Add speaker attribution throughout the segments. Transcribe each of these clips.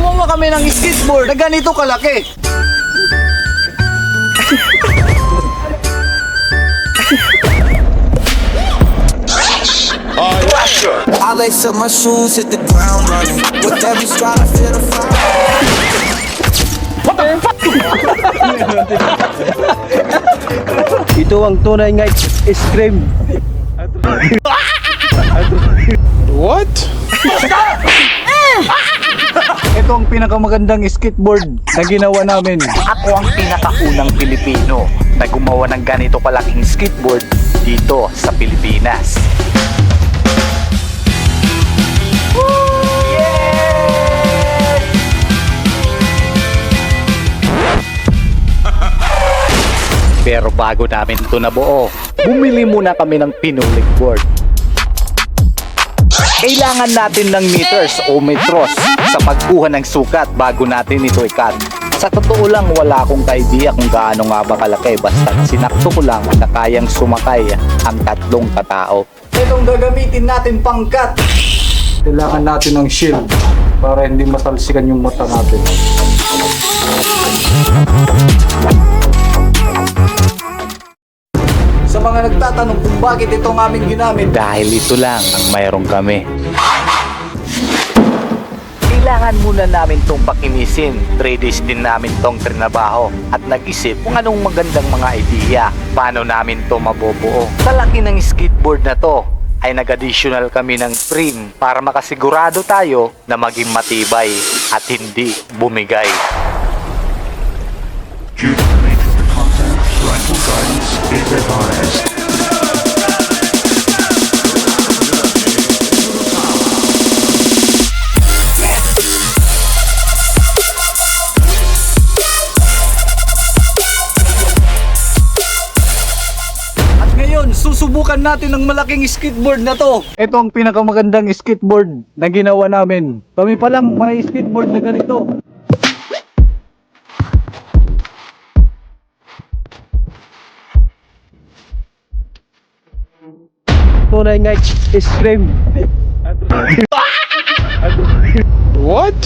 Speaker 1: gumawa kami ng skateboard na ganito kalaki.
Speaker 2: I lace up my shoes, hit the ground running. With every stride, I feel the fire.
Speaker 3: Ito ang tunay nga scream.
Speaker 4: What?
Speaker 1: Ito ang pinakamagandang skateboard na ginawa namin.
Speaker 5: Ako ang pinakaunang Pilipino na gumawa ng ganito kalaking skateboard dito sa Pilipinas. Pero bago namin ito nabuo, bumili muna kami ng pinulik board. Kailangan natin ng meters o metros sa pagkuha ng sukat bago natin ito ikat. Sa totoo lang, wala akong idea kung gaano nga ba kalaki, basta sinakto ko lang na kayang sumakay ang 3 katao.
Speaker 1: Itong gagamitin natin pangkat. Kailangan natin ng shield para hindi matalsikan yung mata natin. Sa mga nagtatanong kung bakit ito ang aming ginamit,
Speaker 5: Dahil ito lang ang mayroong kami. Kailangan muna namin itong pakinisin. 3 days din namin itong trinabaho at nag-isip kung anong magandang mga idea paano namin ito mabubuo. Sa laki ng skateboard na to ay nag-additional kami ng frame para makasigurado tayo na maging matibay at hindi bumigay.
Speaker 1: at ngayon susubukan natin ang malaking skateboard na to. Ito ang pinakamagandang skateboard na ginawa namin. Kami pa lang may skateboard na ganito.
Speaker 3: Tunay nga scream.
Speaker 4: What?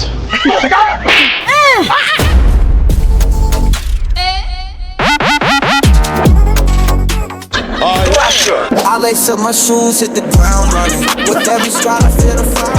Speaker 2: I lace up my shoes, hit the ground running. With every stride, I feel the fire.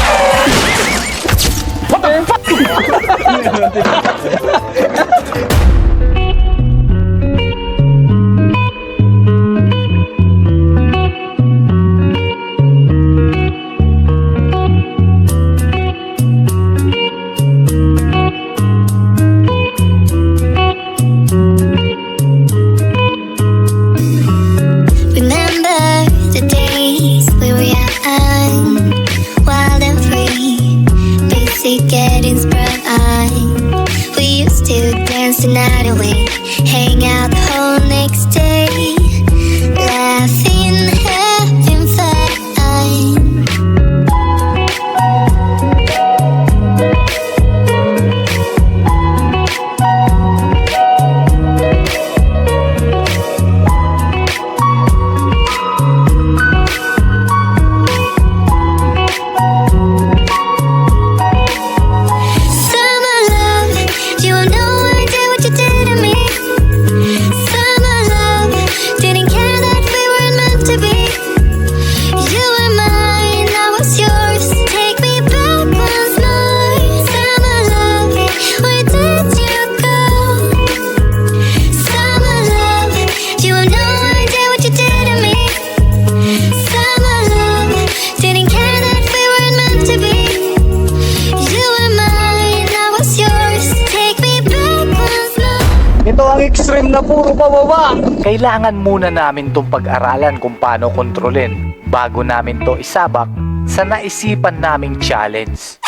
Speaker 6: Remember the days we were young, wild and free, basic getting sprung on. We used to dance the night away, hang out the whole next day, laughing, having fun. Summer love, you have no idea what you did to me. Summer love, didn't care that we weren't meant to be. You were mine, I was yours. Take me back once more. Summer love, where did you go? Summer love, you have no idea what you did to me. Summer love, didn't care that we weren't meant to be. You were mine, I was yours. Take me back once more.
Speaker 1: Ito ang extreme na puro pababa.
Speaker 5: Kailangan muna namin itong pag-aralan kung paano kontrolin bago namin to isabak sa naisipan naming challenge.